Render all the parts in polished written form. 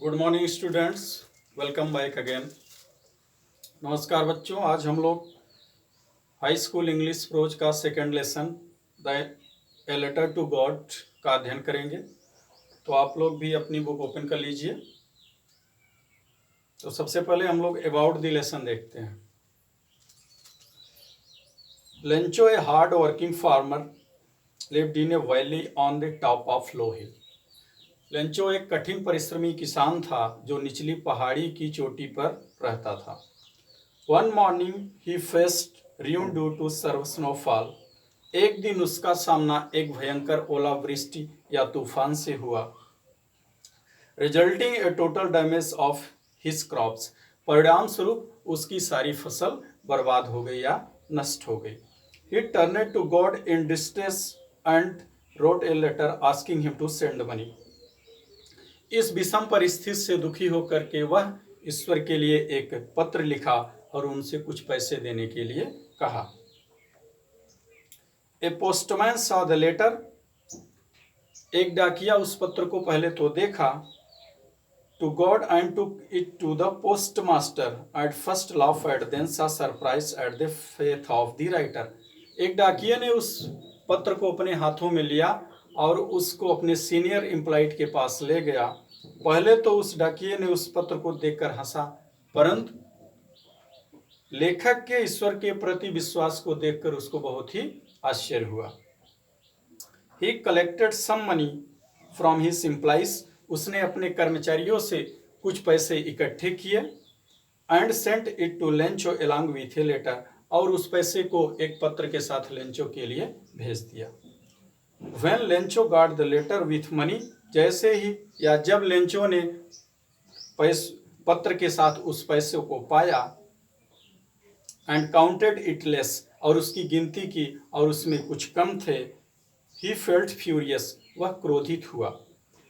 Good morning students, welcome back again. नमस्कार बच्चों, आज हम लोग हाई स्कूल इंग्लिश प्रोज का second lesson the a letter to God का अध्ययन करेंगे। तो आप लोग भी अपनी बुक ओपन कर लीजिए। तो सबसे पहले हम लोग अबाउट द लेसन देखते हैं। Lencho a hard working farmer lived in A valley on the top of low hill. Lencho एक कठिन परिश्रमी किसान था जो निचली पहाड़ी की चोटी पर रहता था। One morning he faced ruin due to severe snowfall. एक दिन उसका सामना एक भयंकर ओलावृष्टि या तूफान से हुआ, resulting A total damage of his crops. परिणाम स्वरूप उसकी सारी फसल बर्बाद हो गई या नष्ट हो गई। He turned to God in distress and wrote a letter asking him to send money. इस विषम परिस्थिति से दुखी होकर के वह ईश्वर के लिए एक पत्र लिखा और उनसे कुछ पैसे देने के लिए कहा। A postman saw the letter. एक डाकिया उस पत्र को पहले तो देखा। To god and to it to the postmaster at first laugh at then saw surprise at the faith of the writer. एक डाकिया ने उस पत्र को अपने हाथों में लिया और उसको अपने सीनियर एम्प्लॉयड के पास ले गया। पहले तो उस डाकिये ने उस पत्र को देखकर हंसा, परंतु लेखक के ईश्वर के प्रति विश्वास को देखकर उसको बहुत ही आश्चर्य हुआ। He collected some money from his employees. उसने अपने कर्मचारियों से कुछ पैसे इकट्ठे किए and sent it to Lencho along with a letter. और उस पैसे को एक पत्र के साथ लेंचो के लिए भेज दिया। When Lencho got the letter with money, जैसे ही या जब लेंचो ने पत्र के साथ उस पैसे को पाया एंड काउंटेड इट लेस, और उसकी गिनती की और उसमें कुछ कम थे, ही फेल्ट फ्यूरियस, वह क्रोधित हुआ।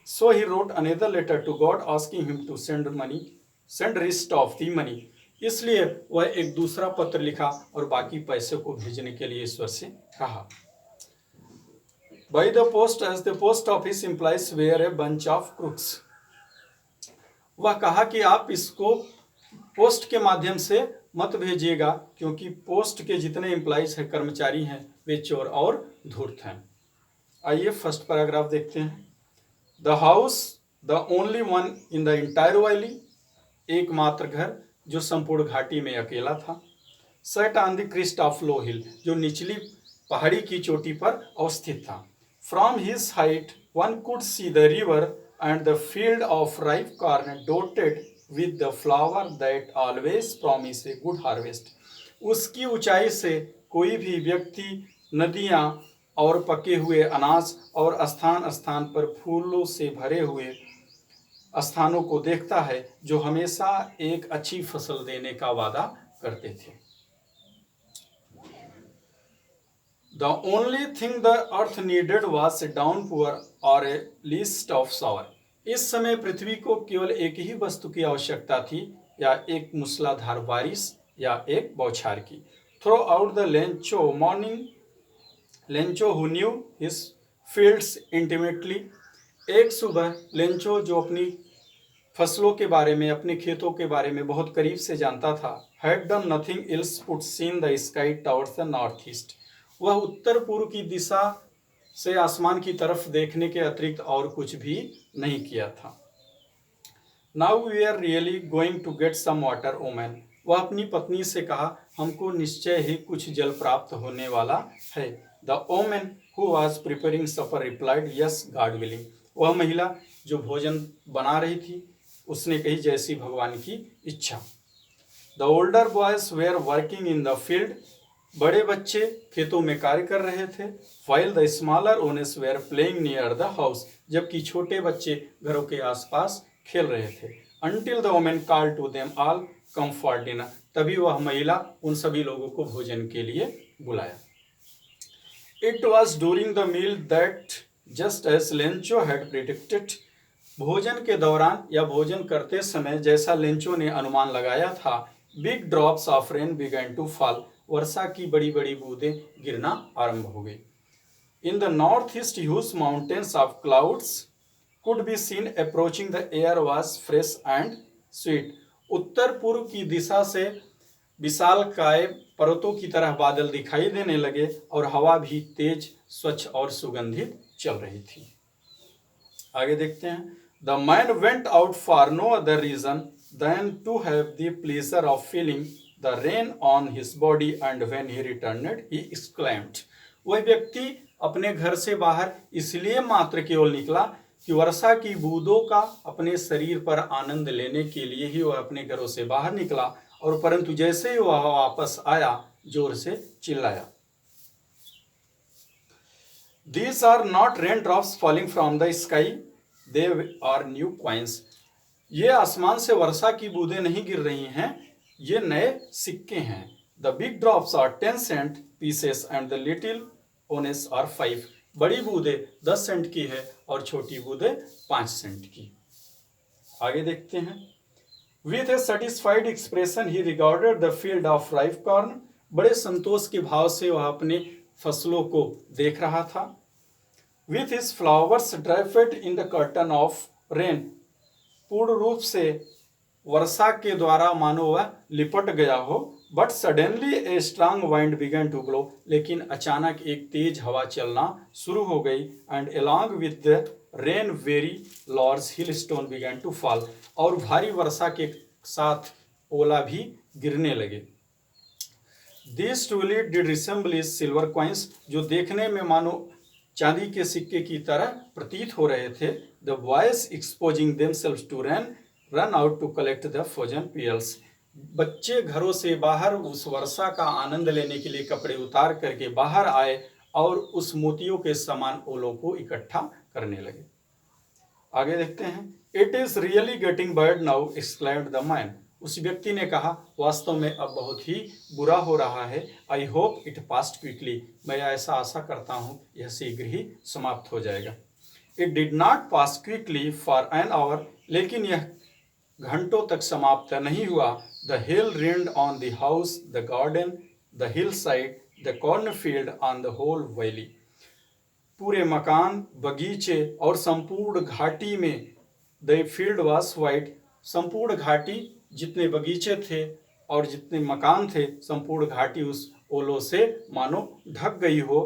So he wrote another letter to god asking him to send rest of the money. इसलिए वह एक दूसरा पत्र लिखा और बाकी पैसे को भेजने के लिए ईश्वर से कहा। By the post as the post office employees were a bunch of crooks. वह कहा कि आप इसको पोस्ट के माध्यम से मत भेजिएगा, क्योंकि पोस्ट के जितने एम्प्लॉइज हैं, कर्मचारी हैं, वे चोर और धूर्त हैं। आइए फर्स्ट पैराग्राफ देखते हैं। The house the only one in the entire valley. एकमात्र घर जो संपूर्ण घाटी में अकेला था। Set on the crest of low hill, जो निचली पहाड़ी की चोटी पर अवस्थित था। From his height one could see the river and the field of ripe corn dotted with the flower that always promise a good harvest. उसकी ऊंचाई से कोई भी व्यक्ति नदियां और पके हुए अनाज और स्थान स्थान पर फूलों से भरे हुए स्थानों को देखता है जो हमेशा एक अच्छी फसल देने का वादा करते थे। The only thing the earth needed was a downpour or a list of shower. इस समय पृथ्वी को केवल एक ही वस्तु की आवश्यकता थी, या एक मूसलाधार बारिश या एक बौछार की। Throughout the Lencho morning, Lencho who knew his fields intimately. एक सुबह लेंचो जो अपनी फसलों के बारे में, अपने खेतों के बारे में बहुत करीब से जानता था, had done nothing else put seen the sky towards the north east. वह उत्तर पूर्व की दिशा से आसमान की तरफ देखने के अतिरिक्त और कुछ भी नहीं किया था। Now we are really going to get some water woman. वह अपनी पत्नी से कहा, हमको निश्चय ही कुछ जल प्राप्त होने वाला है। The woman who was preparing suffer replied yes God willing. वह महिला जो भोजन बना रही थी, उसने कही, जैसी भगवान की इच्छा। The older boys were working in the field. बड़े बच्चे खेतों में कार्य कर रहे थे। while the smaller ones were playing near the house, जबकि छोटे बच्चे घरों के आसपास खेल रहे थे। until the woman called to them all come for dinner, तभी वह महिला उन सभी लोगों को भोजन के लिए बुलाया। It was during the meal that just as Lencho had predicted, भोजन के दौरान या भोजन करते समय जैसा लेंचो ने अनुमान लगाया था, big drops of rain began to fall, वर्षा की बड़ी बड़ी बूंदें गिरना आरंभ हो गई। In the north east huge mountains of clouds could be seen approaching. The air was fresh and sweet. उत्तर पूर्व की दिशा से विशालकाय पर्वतों की तरह बादल दिखाई देने लगे और हवा भी तेज, स्वच्छ और सुगंधित चल रही थी। आगे देखते हैं। The man went out for no other reason than to have the pleasure of feeling the rain on his body and when he returned he exclaimed. वह व्यक्ति अपने घर से बाहर इसलिए मात्र केवल निकला कि वर्षा की बूंदों का अपने शरीर पर आनंद लेने के लिए ही वह अपने घरों से बाहर निकला, और परंतु जैसे ही वह वापस आया जोर से चिल्लाया। These are not raindrops falling from the sky, they are new coins. ये आसमान से वर्षा की बूंदें नहीं गिर रही हैं, ये नए सिक्के हैं। The big drops are 10 cent pieces and the little ones are 5. बड़ी बूंदें 10 सेंट की है और छोटी बूंदें 5 सेंट की। आगे देखते हैं। With a satisfied expression he regarded the field of ripe corn. बड़े संतोष के भाव से वह अपने फसलों को देख रहा था। With his flowers draped in the curtain of rain. पूर्ण रूप से वर्षा के द्वारा मानो वह लिपट गया हो। But suddenly a strong wind began to blow. लेकिन अचानक एक तेज हवा चलना शुरू हो गई। And along with the rain very large hailstone began to fall. और भारी वर्षा के साथ ओला भी गिरने लगे। These truly did resemble silver coins. जो देखने में मानो चांदी के सिक्के की तरह प्रतीत हो रहे थे। The boys exposing themselves to rain run out to collect the frozen pearls. बच्चे घरों से बाहर उस वर्षा का आनंद लेने के लिए कपड़े उतार करके बाहर आए और उस मोतियों के समान ओलों को इकट्ठा करने लगे। आगे देखते हैं। It is really getting bad now, exclaimed the man. उस व्यक्ति ने कहा, वास्तव में अब बहुत ही बुरा हो रहा है। I hope it passed quickly. मैं ऐसा आशा करता हूँ यह शीघ्र ही समाप्त हो जाएगा। It did not pass quickly for an hour. लेकिन यह घंटों तक समाप्त नहीं हुआ। The hail rained on the house, the garden, the hillside, the cornfield, on the whole valley. पूरे मकान, बगीचे और संपूर्ण घाटी में The field was white. संपूर्ण घाटी, जितने बगीचे थे और जितने मकान थे, संपूर्ण घाटी उस ओलों से मानो ढक गई हो।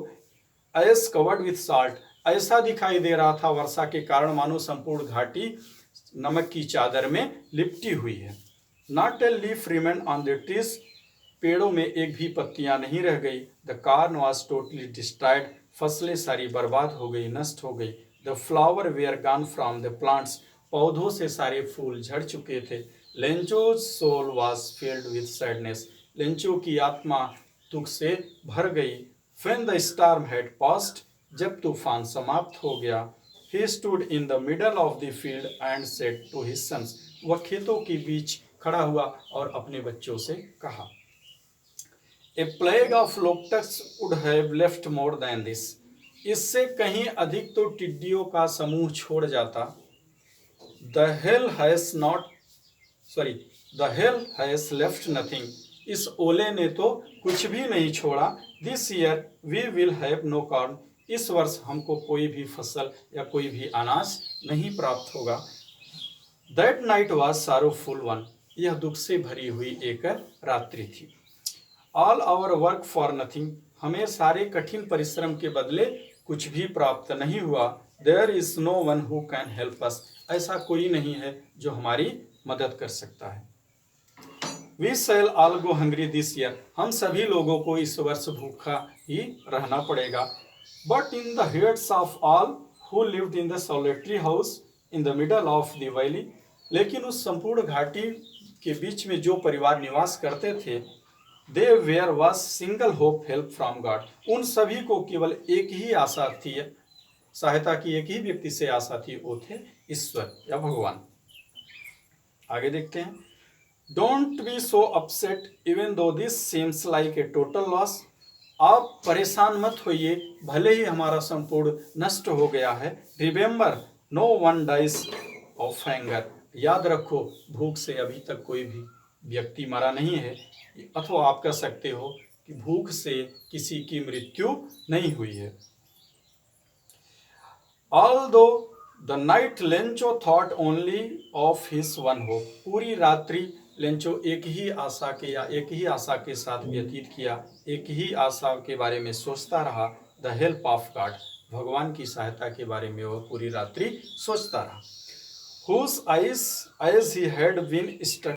As covered with salt. ऐसा दिखाई दे रहा था वर्षा के कारण मानो संपूर्ण घाटी नमक की चादर में लिपटी हुई है। Not a leaf remained on the trees. पेड़ों में एक भी पत्तियां नहीं रह गई। The corn was totally destroyed. फसलें सारी बर्बाद हो गई, नष्ट हो गई। The flower were gone from the plants. पौधों से सारे फूल झड़ चुके थे। Lencho's soul was filled with sadness. Lencho की आत्मा दुख से भर गई। When the storm had passed. जब तूफान समाप्त हो गया। He stood in the middle of the field and said to his sons. वह खेतों के बीच खड़ा हुआ और अपने बच्चों से कहा। A plague of locusts would have left more than this. इससे कहीं अधिक तो टिड्डियों का समूह छोड़ जाता। The hail has left nothing. इस ओले ने तो कुछ भी नहीं छोड़ा। This year we will have no corn. इस वर्ष हमको कोई भी फसल या कोई भी अनाज नहीं प्राप्त होगा। That night was sorrowful one. यह दुख से भरी हुई एक रात्रि थी। All our work for nothing. हमें सारे कठिन परिश्रम के बदले कुछ भी प्राप्त नहीं हुआ। There is no one who can help us. ऐसा कोई नहीं है जो हमारी मदद कर सकता है। We shall all go hungry this year. हम सभी लोगों को इस वर्ष भूखा ही रहना पड़ेगा। But in the hearts of all who lived in the solitary house in the middle of the valley. लेकिन उस संपूर्ण घाटी के बीच में जो परिवार निवास करते थे, there was single hope, help from God. उन सभी को केवल एक ही आशा थी, सहायता की एक ही व्यक्ति से आशा थी, वो थे ईश्वर या भगवान। आगे देखते हैं। Don't be so upset even though this seems like a total loss. आप परेशान मत होइए, भले ही हमारा संपूर्ण नष्ट हो गया है। Remember, no one dies of hunger. याद रखो, भूख से अभी तक कोई भी व्यक्ति मरा नहीं है। अथवा आप कह सकते हो कि भूख से किसी की मृत्यु नहीं हुई है। Although the night Lencho thought only of his one hope. पूरी रात्रि लेंचो एक ही आशा के या एक ही आशा के साथ व्यतीत किया, एक ही आशा के बारे में सोचता रहा, द हेल्प ऑफ गॉड, भगवान की सहायता के बारे में वह पूरी रात्रि सोचता रहा। Whose eyes he had been